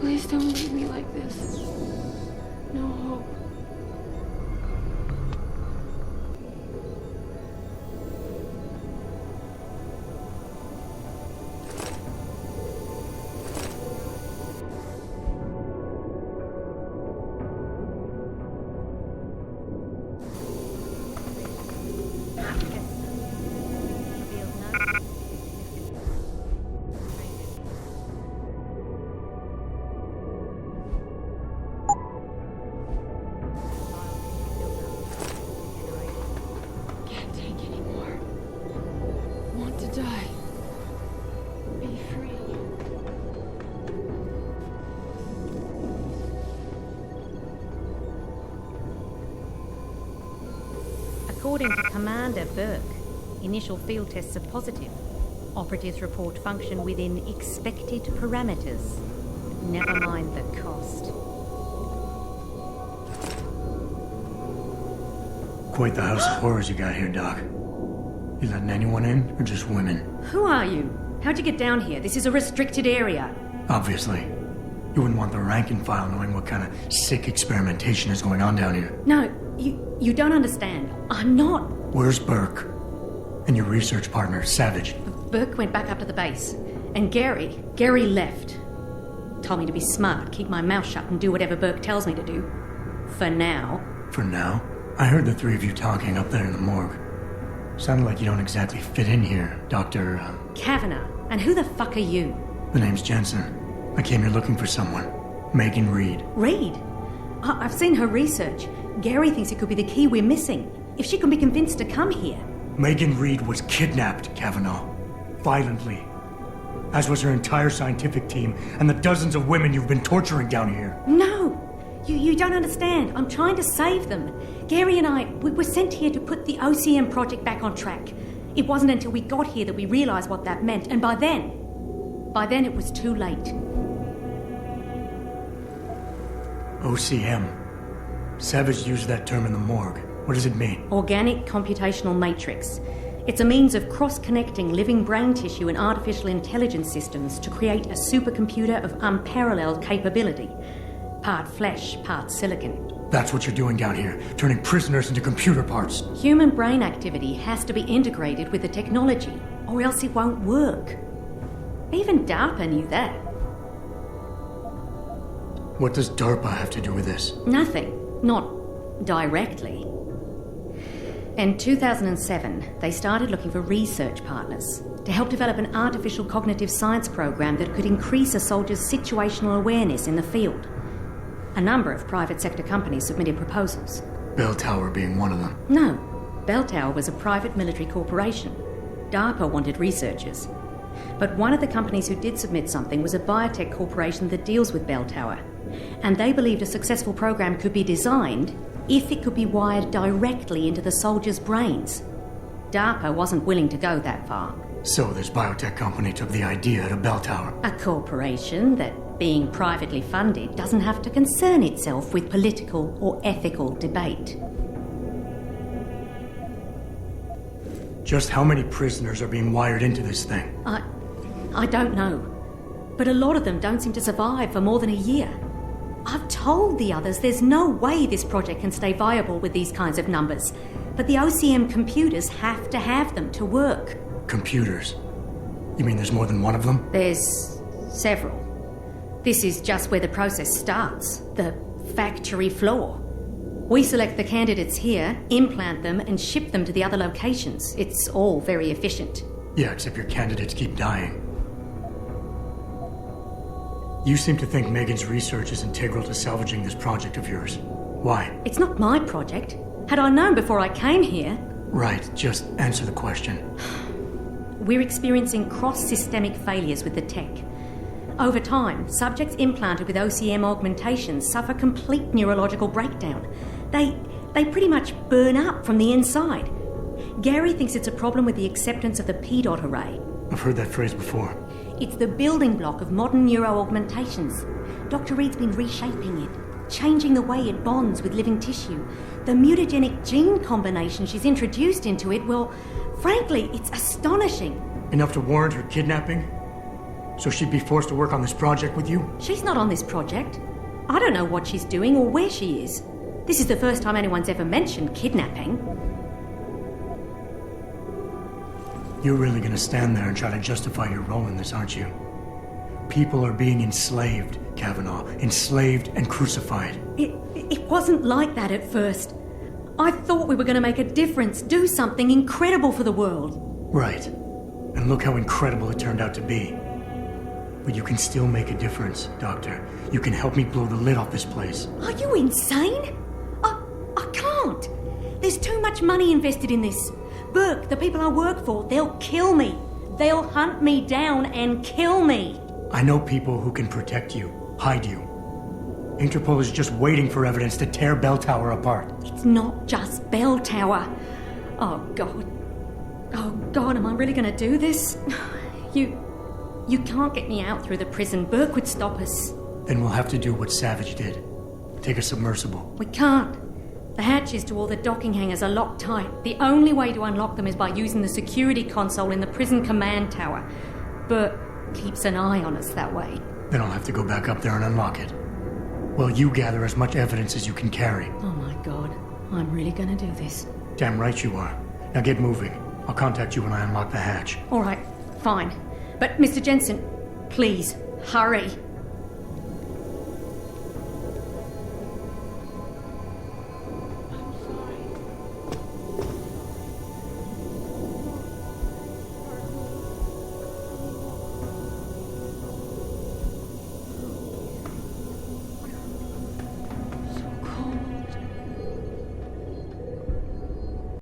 O: Please don't leave me like this. No hope.
N: According to Commander Burke, initial field tests are positive. Operatives report function within expected parameters. Never mind the cost.
B: Quite the house of horrors you got here, Doc. You letting anyone in, or just women?
N: Who are you? How'd you get down here? This is a restricted area.
B: Obviously. You wouldn't want the rank and file knowing what kind of sick experimentation is going on down here.
N: No, you don't understand. I'm not.
B: Where's Burke? And your research partner, Savage?
N: Burke went back up to the base. And Gary left. Told me to be smart, keep my mouth shut, and do whatever Burke tells me to do. For now.
B: For now? I heard the three of you talking up there in the morgue. Sounded like you don't exactly fit in here, Dr.
N: Kavanagh. And who the fuck are you?
B: The name's Jensen. I came here looking for someone. Megan Reed.
N: Reed? I've seen her research. Gary thinks it could be the key we're missing. If she can be convinced to come here.
B: Megan Reed was kidnapped, Kavanagh. Violently. As was her entire scientific team and the dozens of women you've been torturing down here.
N: No! You don't understand. I'm trying to save them. Gary and we were sent here to put the OCM project back on track. It wasn't until we got here that we realized what that meant, and by then it was too late.
B: OCM. Savage used that term in the morgue. What does it mean?
N: Organic computational matrix. It's a means of cross-connecting living brain tissue and artificial intelligence systems to create a supercomputer of unparalleled capability. Part flesh, part silicon.
B: That's what you're doing down here, turning prisoners into computer parts.
N: Human brain activity has to be integrated with the technology, or else it won't work. Even DARPA knew that.
B: What does DARPA have to do with this?
N: Nothing. Not directly. In 2007, they started looking for research partners to help develop an artificial cognitive science program that could increase a soldier's situational awareness in the field. A number of private sector companies submitted proposals.
B: Bell Tower being one of them.
N: No. Bell Tower was a private military corporation. DARPA wanted researchers. But one of the companies who did submit something was a biotech corporation that deals with Bell Tower. And they believed a successful program could be designed if it could be wired directly into the soldiers' brains. DARPA wasn't willing to go that far.
B: So this biotech company took the idea to Bell Tower.
N: A corporation that, being privately funded, doesn't have to concern itself with political or ethical debate.
B: Just how many prisoners are being wired into this thing?
N: I don't know. But a lot of them don't seem to survive for more than a year. I've told the others there's no way this project can stay viable with these kinds of numbers. But the OCM computers have to have them to work.
B: Computers? You mean there's more than one of them?
N: There's several. This is just where the process starts. The factory floor. We select the candidates here, implant them, and ship them to the other locations. It's all very efficient.
B: Yeah, except your candidates keep dying. You seem to think Megan's research is integral to salvaging this project of yours. Why?
N: It's not my project. Had I known before I came here...
B: Right, just answer the question.
N: We're experiencing cross-systemic failures with the tech. Over time, subjects implanted with OCM augmentations suffer complete neurological breakdown. They pretty much burn up from the inside. Gary thinks it's a problem with the acceptance of the P-dot array.
B: I've heard that phrase before.
N: It's the building block of modern neuro-augmentations. Dr. Reed's been reshaping it, changing the way it bonds with living tissue. The mutagenic gene combination she's introduced into it, well, frankly, it's astonishing.
B: Enough to warrant her kidnapping? So she'd be forced to work on this project with you?
N: She's not on this project. I don't know what she's doing or where she is. This is the first time anyone's ever mentioned kidnapping.
B: You're really gonna stand there and try to justify your role in this, aren't you? People are being enslaved, Kavanaugh. Enslaved and crucified.
N: It wasn't like that at first. I thought we were gonna make a difference, do something incredible for the world.
B: Right. And look how incredible it turned out to be. But you can still make a difference, Doctor. You can help me blow the lid off this place.
N: Are you insane? I can't. There's too much money invested in this. Burke, the people I work for, they'll kill me. They'll hunt me down and kill me.
B: I know people who can protect you, hide you. Interpol is just waiting for evidence to tear Bell Tower apart.
N: It's not just Bell Tower. Oh, God. Oh, God, am I really going to do this? You can't get me out through the prison. Burke would stop us.
B: Then we'll have to do what Savage did. Take a submersible.
N: We can't. The hatches to all the docking hangars are locked tight. The only way to unlock them is by using the security console in the prison command tower. Burke keeps an eye on us that way.
B: Then I'll have to go back up there and unlock it. Well, you gather as much evidence as you can carry.
N: Oh my God. I'm really gonna do this.
B: Damn right you are. Now get moving. I'll contact you when I unlock the hatch.
N: All right, fine. But Mr. Jensen, please, hurry.